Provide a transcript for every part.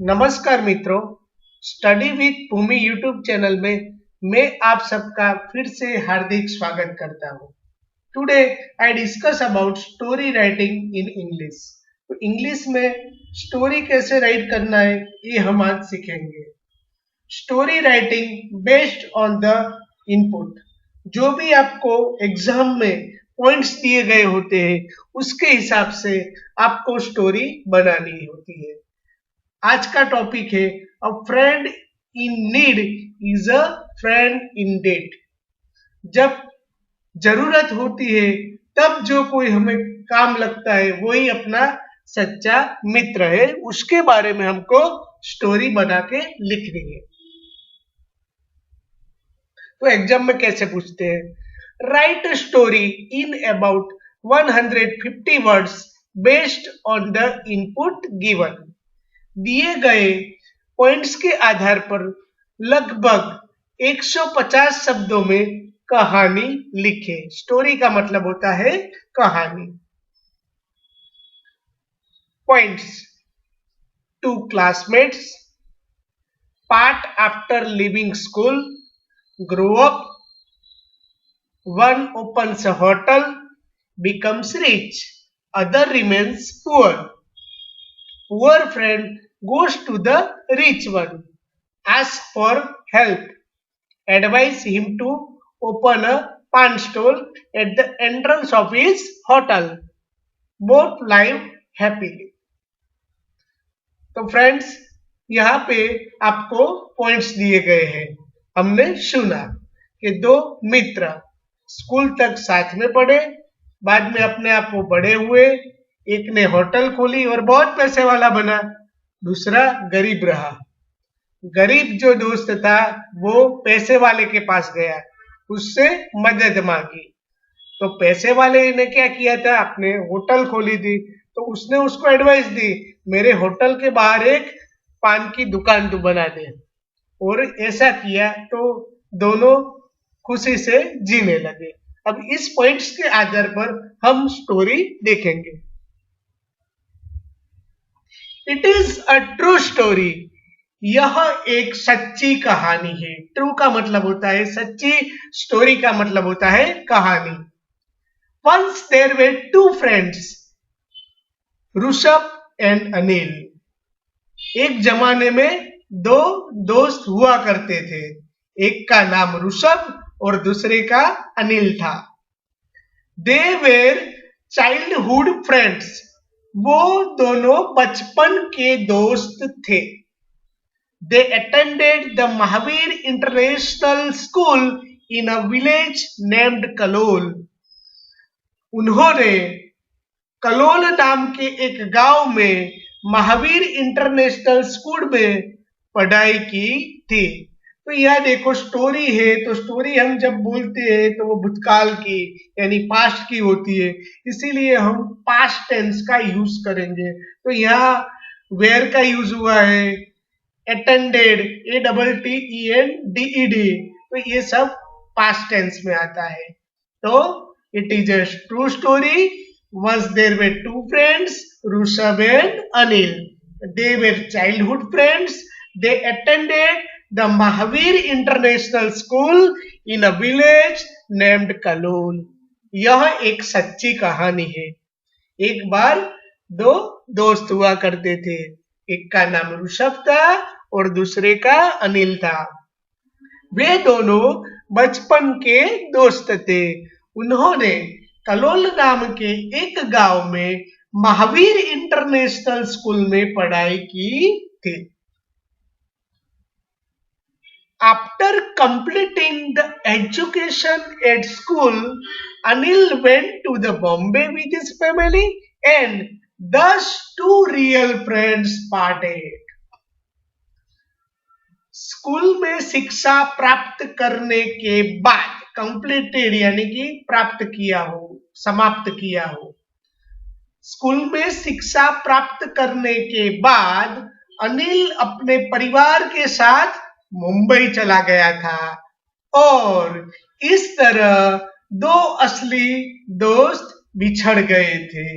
नमस्कार मित्रों, study with Bhumi YouTube channel में मैं आप सबका फिर से हार्दिक स्वागत करता हूँ। Today I discuss about story writing in English. तो इंग्लिश में स्टोरी कैसे राइट करना है ये हम आज सीखेंगे। Story writing based on the input, जो भी आपको एग्जाम में पॉइंट्स दिए गए होते हैं उसके हिसाब से आपको स्टोरी बनानी होती है। आज का टॉपिक है a friend in need is a friend in deed. जब जरूरत होती है तब जो कोई हमें काम लगता है वही अपना सच्चा मित्र है। उसके बारे में हमको स्टोरी बना के लिखनी है। तो एग्जाम में कैसे पूछते हैं? Right a story in about 150 words based on the input given. दिए गए पॉइंट्स के आधार पर लगभग 150 शब्दों में कहानी लिखे। स्टोरी का मतलब होता है कहानी। Points: 2 classmates, part after leaving school, grow up, 1 opens a hotel, becomes rich, other remains poor. Poor friend goes to the rich one, asks for help, advise him to open a pan stall at the entrance of his hotel. Both live happily. तो friends, यहाँ पे आपको points दिए गए हैं। हमने सुना कि 2 मित्र स्कूल तक साथ में पढ़े, बाद में अपने आप वो बड़े हुए। एक ने होटल खोली और बहुत पैसे वाला बना, दूसरा गरीब रहा। गरीब जो दोस्त था वो पैसे वाले के पास गया, उससे मदद मांगी। तो पैसे वाले ने क्या किया था, अपने होटल खोली थी, तो उसने उसको एडवाइस दी, मेरे होटल के बाहर एक पान की दुकान तू बना दे। और ऐसा किया तो दोनों खुशी से जीने लगे। अब इस पॉइंट्स के आधार पर हम स्टोरी देखेंगे। It is a true story. यह एक सच्ची कहानी है। ट्रू का मतलब होता है सच्ची, स्टोरी का मतलब होता है कहानी। Once there were 2 friends, Rishabh and Anil. एक जमाने में 2 दोस्त हुआ करते थे। एक का नाम ऋषभ और दूसरे का अनिल था। They were childhood friends. वो दोनों बचपन के दोस्त थे। They attended the Mahavir international school in a village named Kalol. उन्होंने कलोल नाम के एक गांव में महावीर इंटरनेशनल स्कूल में पढ़ाई की थी। तो यह देखो स्टोरी है, तो स्टोरी हम जब बोलते हैं तो वो भूतकाल की यानी पास्ट की होती है, इसीलिए हम पास्ट टेंस का यूज करेंगे। तो यहाँ वेयर का यूज हुआ है, अटेंडेड, ATTENDED, तो ये सब पास्ट टेंस में आता है। तो it is a true story. Once there were 2 friends, Rushabh and Anil. They were childhood friends. They attended the Mahavir International School in a village named Kalol. यह एक सच्ची कहानी है। एक बार 2 दोस्त हुआ करते थे। एक का नाम ऋषभ था और दूसरे का अनिल था। वे दोनों बचपन के दोस्त थे। उन्होंने कलोल नाम के एक गांव में महावीर इंटरनेशनल स्कूल में पढ़ाई की थी। After completing the education at school, Anil went to the Bombay with his family and thus 2 real friends parted. School में शिक्षा प्राप्त करने के बाद, कंप्लीटेड यानी कि प्राप्त किया हो, समाप्त किया हो। स्कूल में शिक्षा प्राप्त करने के बाद अनिल अपने परिवार के साथ मुंबई चला गया था और इस तरह 2 असली दोस्त बिछड़ गए थे।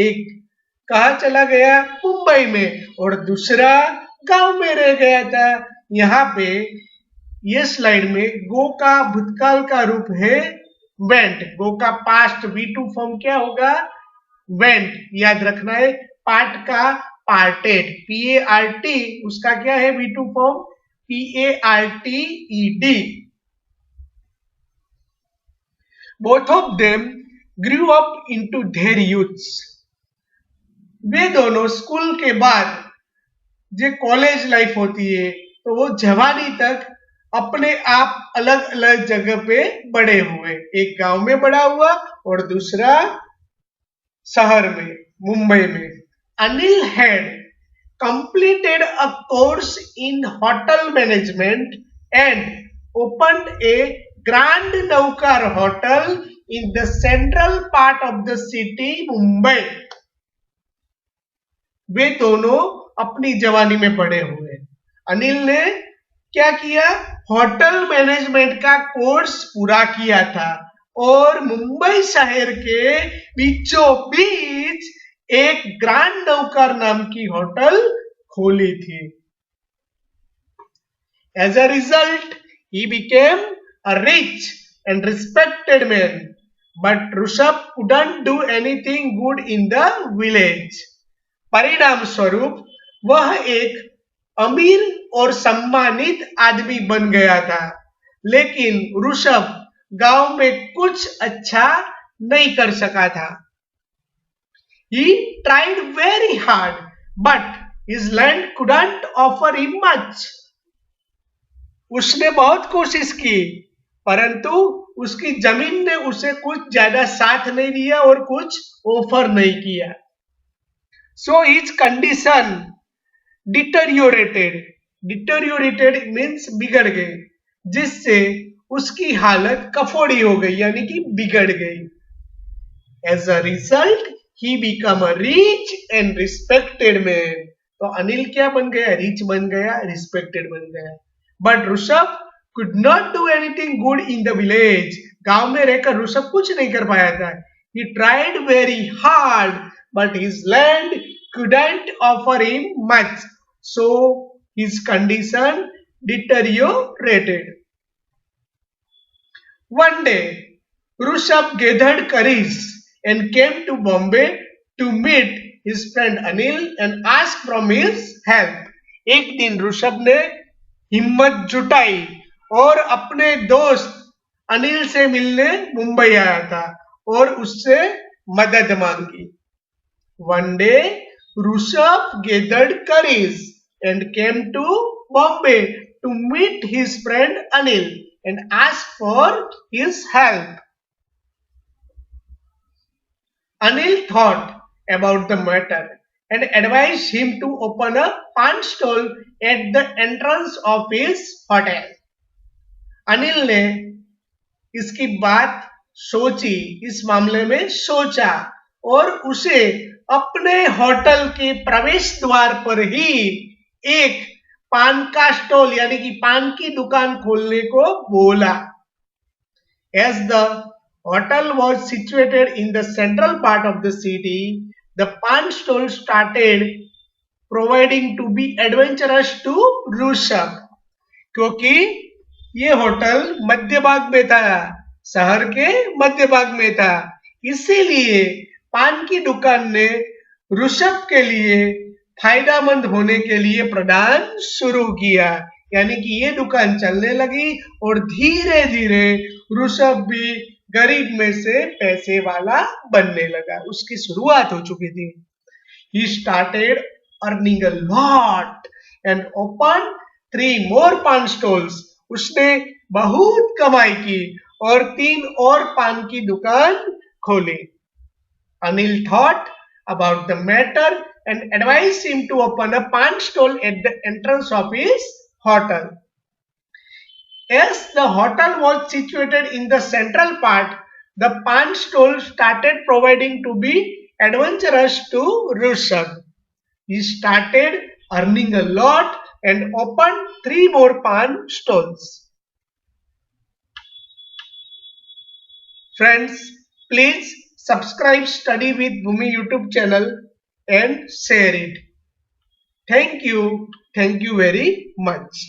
एक कहाँ चला गया? मुंबई में, और दूसरा गांव में रह गया था। यहाँ पे ये स्लाइड में गो का भूतकाल का रूप है वेंट। गो का पास्ट V2 फॉर्म क्या होगा? वेंट। याद रखना है। पार्ट का पार्टेड, PART, उसका क्या है V2 form? PARTED। Both of them grew up into their youths. वे दोनों स्कूल के बाद जो कॉलेज लाइफ होती है तो वो जवानी तक अपने आप अलग अलग जगह पे बड़े हुए। एक गांव में बड़ा हुआ और दूसरा शहर में, मुंबई में। Anil had completed a course in hotel management and opened a Grand Naukar hotel in the central part of the city, Mumbai. वे दोनों अपनी जवानी में पड़े हुए। अनिल ने क्या किया? होटल मैनेजमेंट का कोर्स पूरा किया था और मुंबई शहर के बीचों बीच एक ग्रैंड नौकर नाम की होटल खोली थी। As a result, he became a rich and respected man. But Rushabh couldn't do anything good in the village. परिणाम स्वरूप वह एक अमीर और सम्मानित आदमी बन गया था, लेकिन ऋषभ गांव में कुछ अच्छा नहीं कर सका था। He tried very hard, but his land couldn't offer him much. उसने बहुत कोशिश की, परंतु उसकी जमीन ने उसे कुछ ज्यादा साथ नहीं दिया और कुछ ऑफर नहीं किया। So his condition deteriorated. Deteriorated means बिगड़ गई, जिससे उसकी हालत कफोड़ी हो गई, यानी कि बिगड़ गई। As a result, he became a rich and respected man. तो अनिल क्या बन गया? रिच बन गया, रिस्पेक्टेड बन गया। But Rishabh could not do anything good in the village. गांव में रहकर ऋषभ कुछ नहीं कर पाया था। He tried very hard, but his land couldn't offer him much. So his condition deteriorated. One day, Rushabh gathered courage and came to Bombay to meet his friend Anil and ask from his help. एक दिन ऋषभ ने हिम्मत जुटाई और अपने दोस्त अनिल से मिलने मुंबई आया था और उससे मदद मांगी। One day, Rushabh gathered courage and came to Bombay to meet his friend Anil and ask for his help. Anil thought about the matter and advised him to open a pan stall at the entrance of his hotel. Anil ने इसकी बात सोची, इस मामले में सोचा और उसे अपने होटल के प्रवेश द्वार पर ही एक पान का स्टॉल यानी कि पान की दुकान खोलने को बोला। As the hotel was situated in the central part of the city, the pan stall started providing to be adventurous to Rushabh. क्योंकि ये होटल मध्य भाग में था, शहर के मध्य भाग में था, इसीलिए पान की दुकान ने ऋषभ के लिए फायदामंद होने के लिए प्रदान शुरू किया। यानी कि ये दुकान चलने लगी और धीरे धीरे ऋषभ भी गरीब में से पैसे वाला बनने लगा, उसकी शुरुआत हो चुकी थी। He started earning a lot and opened 3 more pan stalls. उसने बहुत कमाई की और 3 और पान की दुकान खोली। Anil thought about the matter and advised him to open a pan stall at the entrance of his hotel. As the hotel was situated in the central part, the pan stall started providing to be adventurous to Rushabh. He started earning a lot and opened 3 more pan stalls. Friends, please subscribe Study with Bhumi YouTube channel and share it. Thank you very much.